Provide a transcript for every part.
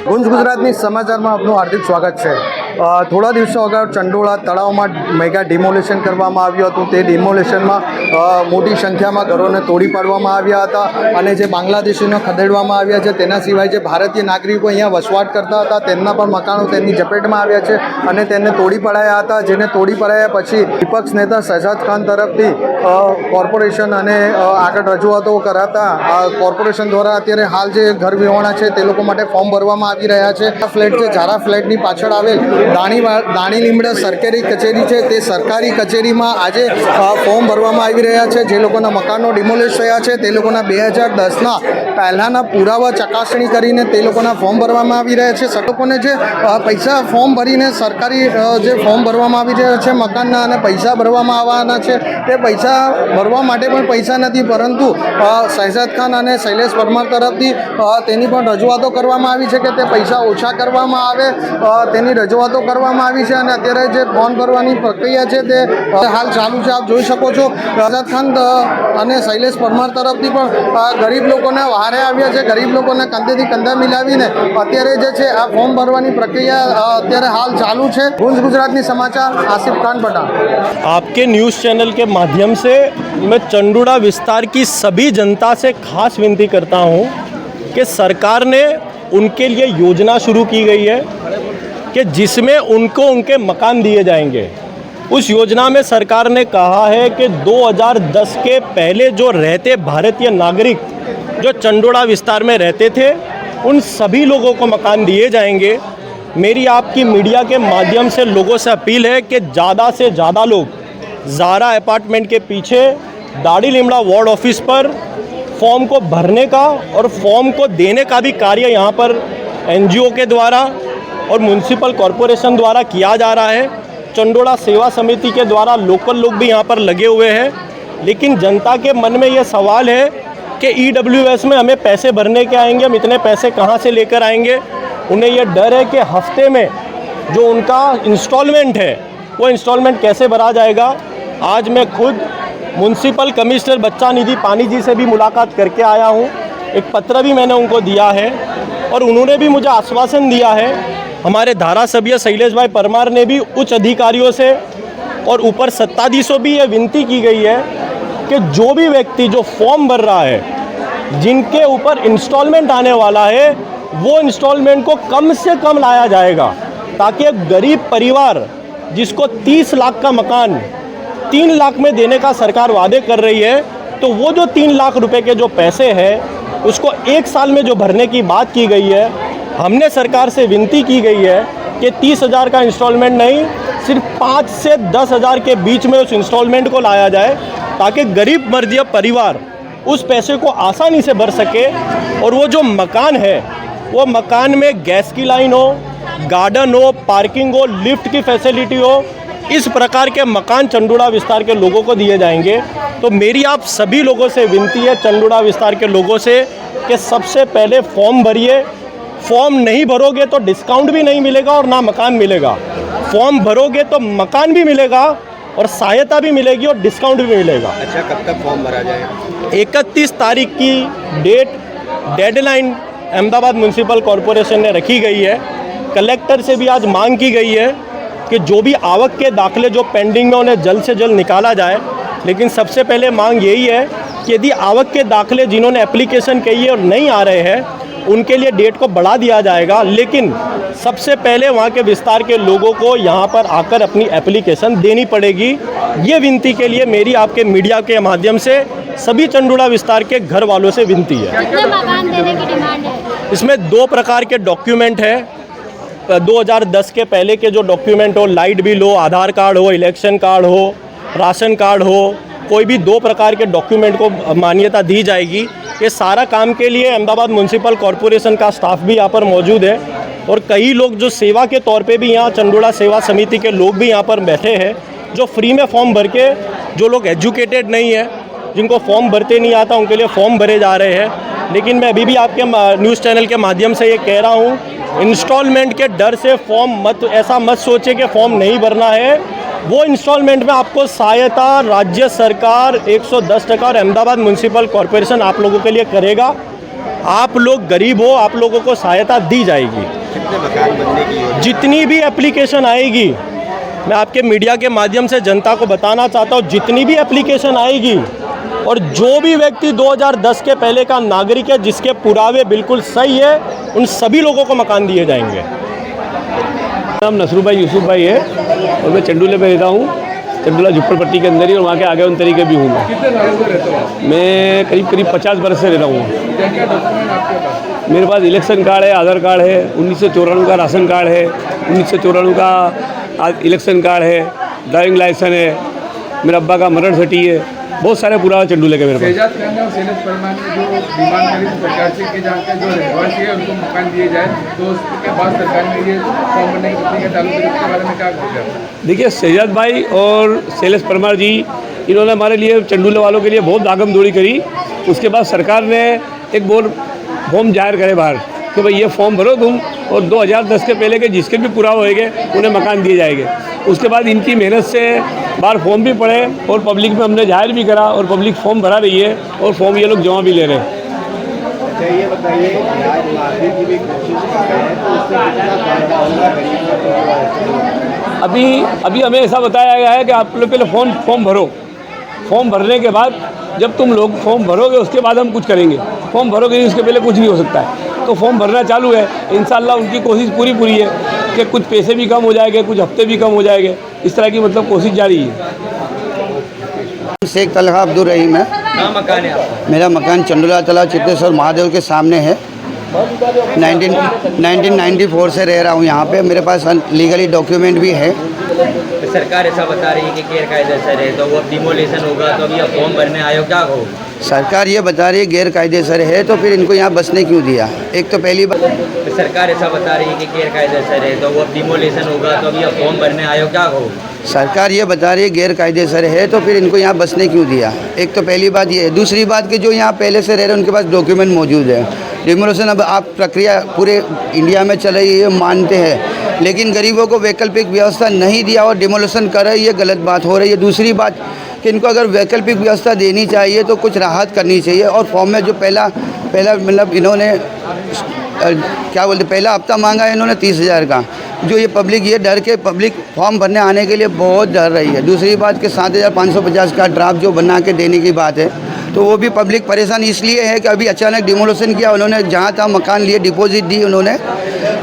ગુંજ ગુજરાતની સમાચારમાં આપનું હાર્દિક સ્વાગત છે। થોડા દિવસો અગાઉ ચંડોળા તળાવમાં મેગા ડિમોલેશન કરવામાં આવ્યું હતું। તે ડિમોલેશનમાં મોટી સંખ્યામાં ઘરોને તોડી પાડવામાં આવ્યા હતા અને જે બાંગ્લાદેશીનો ખદેડવામાં આવ્યા છે। તેના સિવાય જે ભારતીય નાગરિકો અહીંયા વસવાટ કરતા હતા તેમના પણ મકાનો તેમની ઝપેટમાં આવ્યા છે અને તેમને તોડી પડાયા હતા। જેને તોડી પડાયા પછી વિપક્ષ નેતા શહેજાદ ખાન તરફથી કોર્પોરેશન અને આગળ રજૂઆતો કરાતા કોર્પોરેશન દ્વારા અત્યારે હાલ જે ઘર વિહોણા છે તે લોકો માટે ફોર્મ ભરવામાં આવી રહ્યા છે। આ ફ્લેટ છે ઝારા ફ્લેટની પાછળ આવેલ દાણી લીમડા સરકારી કચેરી છે। તે સરકારી કચેરીમાં આજે ફોર્મ ભરવામાં આવી રહ્યા છે। જે લોકોના મકાનો ડિમોલિશ થયા છે તે લોકોના 2010ના પહેલાંના પુરાવા ચકાસણી કરીને તે લોકોના ફોર્મ ભરવામાં આવી રહ્યા છે। લોકોને જે પૈસા ફોર્મ ભરીને સરકારી જે ફોર્મ ભરવામાં આવી રહ્યા છે મકાનના અને પૈસા ભરવામાં આવવાના છે તે પૈસા ભરવા માટે પણ પૈસા નથી, પરંતુ શહેજાદ ખાન અને શૈલેષ પરમાર તરફથી તેની પણ રજૂઆતો કરવામાં આવી છે કે તે પૈસા ઓછા કરવામાં આવે, તેની રજૂઆતો કરવામાં આવી છે અને અત્યારે જે ફોર્મ ભરવાની પ્રક્રિયા છે તે હાલ ચાલુ છે। આપ જોઈ શકો છો શહેજાદ ખાન અને શૈલેષ પરમાર તરફથી પણ ગરીબ લોકોને વહારે આવ્યા છે। ગરીબ લોકોને કંધેથી કંધા મિલાવીને અત્યારે જે છે આ ફોર્મ ભરવાની પ્રક્રિયા અત્યારે हाल चालू है। गुंज गुजरात समाचार आसिफ खान पठान। आपके न्यूज़ चैनल के माध्यम से मैं चंडोड़ा विस्तार की सभी जनता से खास विनती करता हूं कि सरकार ने उनके लिए योजना शुरू की गई है कि जिसमें उनको उनके मकान दिए जाएंगे। उस योजना में सरकार ने कहा है कि 2010 के पहले जो रहते भारतीय नागरिक जो चंडोड़ा विस्तार में रहते थे उन सभी लोगों को मकान दिए जाएंगे। मेरी आपकी मीडिया के माध्यम से लोगों से अपील है कि ज़्यादा से ज़्यादा लोग ज़ारा अपार्टमेंट के पीछे दाड़ी लिमड़ा वार्ड ऑफिस पर फॉर्म को भरने का और फॉर्म को देने का भी कार्य यहाँ पर एनजीओ के द्वारा और म्यूनसिपल कॉरपोरेशन द्वारा किया जा रहा है। चंडोड़ा सेवा समिति के द्वारा लोकल लोग भी यहाँ पर लगे हुए हैं। लेकिन जनता के मन में ये सवाल है कि EWS में हमें पैसे भरने के आएंगे, हम इतने पैसे कहाँ से लेकर आएंगे। उन्हें यह डर है कि हफ्ते में जो उनका इंस्टॉलमेंट है वो इंस्टॉलमेंट कैसे भरा जाएगा। आज मैं खुद म्यूनसिपल कमिश्नर बच्चा निधि पानी जी से भी मुलाकात करके आया हूँ। एक पत्र भी मैंने उनको दिया है और उन्होंने भी मुझे आश्वासन दिया है। हमारे धारासभ्य शैलेश भाई परमार ने भी उच्च अधिकारियों से और ऊपर सत्ताधीशों भी ये विनती की गई है कि जो भी व्यक्ति जो फॉर्म भर रहा है, जिनके ऊपर इंस्टॉलमेंट आने वाला है, वो इंस्टॉलमेंट को कम से कम लाया जाएगा ताकि एक गरीब परिवार जिसको 30 लाख का मकान 3 लाख में देने का सरकार वादे कर रही है, तो वो जो 3 लाख रुपए के जो पैसे हैं उसको 1 साल में जो भरने की बात की गई है। हमने सरकार से विनती की गई है कि 30,000 का इंस्टॉलमेंट नहीं, सिर्फ 5 से 10,000 के बीच में उस इंस्टॉलमेंट को लाया जाए ताकि गरीब मध्यम परिवार उस पैसे को आसानी से भर सके। और वो जो मकान है वो मकान में गैस की लाइन हो, गार्डन हो, पार्किंग हो, लिफ्ट की फैसिलिटी हो, इस प्रकार के मकान चंडोड़ा विस्तार के लोगों को दिए जाएंगे। तो मेरी आप सभी लोगों से विनती है, चंडोड़ा विस्तार के लोगों से, कि सबसे पहले फॉर्म भरिए। फॉर्म नहीं भरोगे तो डिस्काउंट भी नहीं मिलेगा और ना मकान मिलेगा। फॉर्म भरोगे तो मकान भी मिलेगा और सहायता भी मिलेगी और डिस्काउंट भी मिलेगा। अच्छा, कब तक फॉर्म भरा जाएगा? 31 तारीख की डेडलाइन अहमदाबाद म्यूनसिपल कॉरपोरेशन ने रखी गई है। कलेक्टर से भी आज मांग की गई है कि जो भी आवक के दाखले जो पेंडिंग में उन्हें जल्द से जल्द निकाला जाए। लेकिन सबसे पहले मांग यही है कि यदि आवक के दाखले जिन्होंने एप्लीकेशन की है और नहीं आ रहे हैं उनके लिए डेट को बढ़ा दिया जाएगा। लेकिन सबसे पहले वहाँ के विस्तार के लोगों को यहाँ पर आकर अपनी एप्लीकेशन देनी पड़ेगी। ये विनती के लिए मेरी आपके मीडिया के माध्यम से सभी चंडोड़ा विस्तार के घर वालों से विनती है। कितने मकान देने की डिमांड है? इसमें 2 प्रकार के डॉक्यूमेंट है। 2010 के पहले के जो डॉक्यूमेंट हो, लाइट बिल हो, आधार कार्ड हो, इलेक्शन कार्ड हो, राशन कार्ड हो, कोई भी 2 प्रकार के डॉक्यूमेंट को मान्यता दी जाएगी। ये सारा काम के लिए अहमदाबाद म्यूनसिपल कॉरपोरेशन का स्टाफ भी यहाँ पर मौजूद है और कई लोग जो सेवा के तौर पे भी यहाँ चंडोड़ा सेवा समिति के लोग भी यहाँ पर बैठे हैं, जो फ्री में फॉर्म भर के, जो लोग एजुकेटेड नहीं है, जिनको फॉर्म भरते नहीं आता, उनके लिए फॉर्म भरे जा रहे हैं। लेकिन मैं अभी भी आपके न्यूज़ चैनल के माध्यम से ये कह रहा हूँ, इंस्टॉलमेंट के डर से ऐसा मत सोचे कि फॉर्म नहीं भरना है। वो इंस्टॉलमेंट में आपको सहायता राज्य सरकार 110% और अहमदाबाद म्यूनसिपल कॉरपोरेशन आप लोगों के लिए करेगा। आप लोग गरीब हो, आप लोगों को सहायता दी जाएगी। कितने मकान बनने की योजना? जितनी भी एप्लीकेशन आएगी, मैं आपके मीडिया के माध्यम से जनता को बताना चाहता हूँ, जितनी भी एप्लीकेशन आएगी और जो भी व्यक्ति 2010 के पहले का नागरिक है, जिसके पुरावे बिल्कुल सही है, उन सभी लोगों को मकान दिए जाएंगे। नाम नसरू भाई यूसुफ भाई है और मैं चंडूले में रहता हूँ। चंडूला झुप्पड़पट्टी के अंदर ही और वहाँ के आगे उन तरीके भी हूँ। कितने सालों से रहते हो आप? मैं करीब 50 बरस से रह रहा हूँ। क्या क्या डॉक्यूमेंट आपके पास? मेरे पास इलेक्शन कार्ड है, आधार कार्ड है, 1994 का राशन कार्ड है, 1994 का इलेक्शन कार्ड है, ड्राइविंग लाइसेंस है, मेरे अब्बा का मरण सर्टी है, बहुत सारे पूरा चंडूले के मेरे पास। शहजाद खान ने और शैलेश परमार ने जो डिमांड करी थी सरकार से कि जहाँ के जो रहवासी है उनको मकान दिए जाए, तो उसके बाद सरकार ने ये फॉर्म भरने की प्रक्रिया चालू की। इसके बारे में क्या कहेंगे? देखिए, शहजाद भाई और शैलेश परमार जी, इन्होंने हमारे लिए चंडूले वालों के लिए बहुत भागम दौड़ी करी। उसके बाद सरकार ने एक बोर्ड फॉर्म जाहिर करे बाहर कि भाई ये फॉर्म भरो तुम, और 2010 के पहले के जिसके भी पुरावा होएंगे उन्हें मकान दिए जाएंगे। उसके बाद इनकी मेहनत से बाहर फॉर्म भी पड़े और पब्लिक में हमने जाहिर भी करा और पब्लिक फॉर्म भरा रही है और फॉर्म ये लोग जमा भी ले रहे हैं। अच्छा, ये बताइए, आज माफी की भी कोशिश कर रहे हैं, तो उससे कितना फायदा होगा गरीबों को? अभी हमें ऐसा बताया गया है कि आप लोग पहले फॉर्म भरो, फॉर्म भरने के बाद जब तुम लोग फॉर्म भरोगे उसके बाद हम कुछ करेंगे। फॉर्म भरोगे नहीं, उसके पहले कुछ नहीं हो सकता है। तो फॉर्म भरना चालू है, इंशाल्लाह उनकी कोशिश पूरी है कि कुछ पैसे भी कम हो जाएंगे, कुछ हफ्ते भी कम हो जाएंगे, इस तरह की मतलब कोशिश जारी है। शेख तलहा अब्दुल रहीम है। कहाँ मकान है आपका? मेरा मकान चंडूला तालाब चित्तेश्वर महादेव के सामने है। 1994 से रह रहा हूँ यहाँ पे। मेरे पास लीगली डॉक्यूमेंट भी है। तो सरकार ऐसा बता रही है कि गैर कायदेसर है, तो वो अब डिमोलेशन होगा, तो अभी अब फॉर्म भरने आयोग क्या हो? सरकार ये बता रही है गैर कायदेसर है, तो फिर इनको यहाँ बसने क्यों दिया? एक तो पहली बात, तो सरकार ऐसा बता रही है कि गैर कायदेसर है, तो वो अब डिमोलेशन होगा, तो अभी अब फॉर्म भरने आयोग क्या हो? सरकार ये बता रही है गैर कायदेसर है, तो फिर इनको यहाँ बसने क्यों दिया? एक तो पहली बात ये है। दूसरी बात कि जो यहाँ पहले से रह रहे हैं उनके पास डॉक्यूमेंट मौजूद है। डिमोलेशन अब आप प्रक्रिया पूरे इंडिया में चल रही है, ये मानते हैं, लेकिन गरीबों को वैकल्पिक व्यवस्था नहीं दिया और डिमोलेशन कर रहे, ये गलत बात हो रही है। दूसरी बात कि इनको अगर वैकल्पिक व्यवस्था देनी चाहिए तो कुछ राहत करनी चाहिए। और फॉर्म में जो पहला मतलब इन्होंने क्या बोलते, पहला हफ्ता मांगा है इन्होंने 30,000 का, जो ये पब्लिक ये डर के पब्लिक फॉर्म भरने आने के लिए बहुत डर रही है। दूसरी बात कि 7,550 का ड्राफ्ट जो बना के देने की बात है, तो वो भी पब्लिक परेशान इसलिए है कि अभी अचानक डिमोलेशन किया उन्होंने, जहाँ था मकान लिए, डिपॉजिट दी उन्होंने,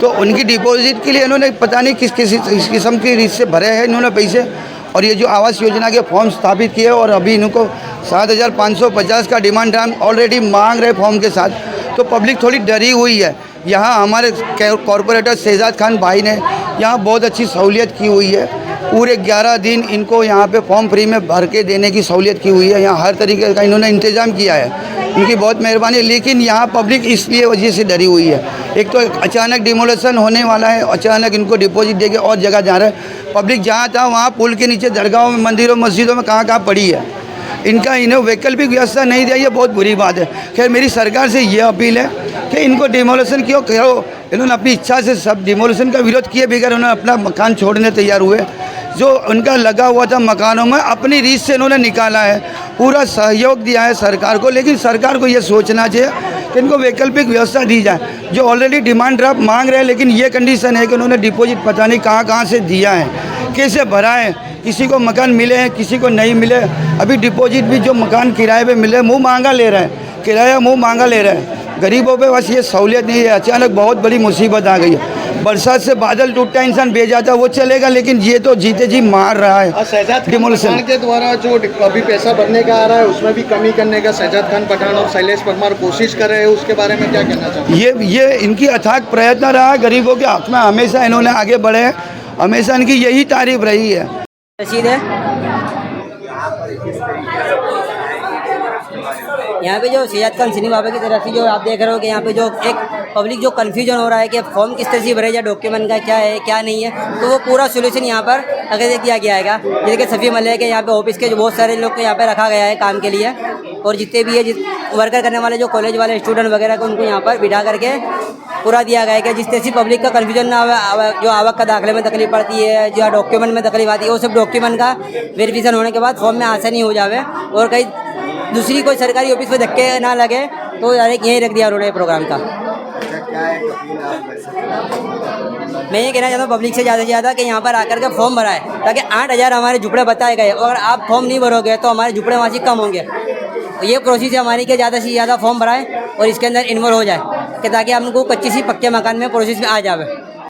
तो उनकी डिपॉजिट के लिए इन्होंने पता नहीं किस किस्म की रीत से भरे हैं इन्होंने पैसे। और ये जो आवास योजना के फॉर्म स्थापित किए और अभी इनको 7,550 का डिमांड ड्राफ्ट ऑलरेडी मांग रहे फॉर्म के साथ, तो पब्लिक थोड़ी डरी हुई है। यहाँ हमारे कॉरपोरेटर शहजाद खान भाई ने यहाँ बहुत अच्छी सहूलियत की हुई है। पूरे 11 दिन इनको यहाँ पे फॉर्म फ्री में भर के देने की सहूलियत की हुई है। यहाँ हर तरीके का इन्होंने इंतज़ाम किया है, इनकी बहुत मेहरबानी। लेकिन यहाँ पब्लिक इसलिए वजह से डरी हुई है, एक तो अचानक डिमोलेशन होने वाला है, अचानक इनको डिपॉजिट देके और जगह जा रहा है। पब्लिक जहाँ था वहाँ पुल के नीचे दरगाहों में, मंदिरों, मस्जिदों में कहाँ पड़ी है। इनका इन्हें वैकल्पिक व्यवस्था नहीं दिया, ये बहुत बुरी बात है। खैर मेरी सरकार से ये अपील है कि इनको डिमोलेशन क्यों करो। इन्होंने अपनी इच्छा से सब डिमोलेशन का विरोध किए बगैर उन्होंने अपना मकान छोड़ने तैयार हुए। जो उनका लगा हुआ था मकानों में, अपनी रीत से इन्होंने निकाला है, पूरा सहयोग दिया है सरकार को। लेकिन सरकार को ये सोचना चाहिए कि इनको वैकल्पिक व्यवस्था दी जाए। जो ऑलरेडी डिमांड ड्राफ्ट मांग रहे हैं, लेकिन ये कंडीशन है कि उन्होंने डिपॉजिट पता नहीं कहाँ से दिया है, कैसे भरा है, किसी को मकान मिले हैं, किसी को नहीं मिले। अभी डिपॉजिट भी जो मकान किराए पे मिले, मुँह मांगा ले रहे हैं, किराया मुँह मांगा ले रहे हैं। गरीबों पे बस ये सहूलियत नहीं है। अचानक बहुत बड़ी मुसीबत आ गई है। बरसात से बादल टूटता इंसान बह जाता, वो चलेगा, लेकिन ये तो जीते जी मार रहा है डिमोलेशन के द्वारा जो अभी पैसा भरने का आ रहा है उसमें भी कमी करने का शहजाद खान पठान और शैलेश परमार कोशिश कर रहे हैं, उसके बारे में क्या कहना चाहते हैं? ये इनकी अथाक प्रयत्न रहा है गरीबों के हक में, हमेशा इन्होंने आगे बढ़े हैं, हमेशा इनकी यही तारीफ रही है। रसीद है यहाँ पे जो शहजाद खान सिनी बाबा की तरफ से जो आप देख रहे हो कि यहाँ पे जो एक पब्लिक जो कन्फ्यूजन हो रहा है कि फॉर्म किस तरह से भरे या डॉक्यूमेंट का क्या है क्या नहीं है, तो वो पूरा सोल्यूशन यहाँ पर अगर किया गया है। जैसे कि सफ़ी मल्ले के यहाँ पे ऑफिस के जो बहुत सारे लोग को यहाँ पे रखा गया है काम के लिए, और जितने भी है वर्कर करने वाले जो कॉलेज वाले स्टूडेंट वगैरह को उनको यहाँ पर बिठा करके पूरा दिया गया है कि जिस तरह से पब्लिक का कन्फ्यूजन ना हो, जो आवक का दाखिले में तकलीफ पड़ती है, जो डॉक्यूमेंट में तकलीफ आती है, वो सब डॉक्यूमेंट का वेरिफिकेशन होने के बाद फॉर्म में आसानी हो जाए और कहीं दूसरी कोई सरकारी ऑफिस में धक्के ना लगे, तो डायरेक्ट यहीं रख दिया उन्होंने प्रोग्राम का। मैं ये कहना चाहता हूँ पब्लिक से ज़्यादा कि यहाँ पर आकर के फॉर्म भराए, ताकि 8,000 हमारे झुपड़े बताए गए, और अगर आप फॉर्म नहीं भरोगे तो हमारे झुपड़े मासिक कम होंगे। तो ये कोशिश है हमारी कि ज़्यादा से ज़्यादा फॉर्म भराए और इसके अंदर इन्वॉल्व हो जाए, कि ताकि हमको कच्ची सी पक्के मकान में प्रोसेस में आ जाए।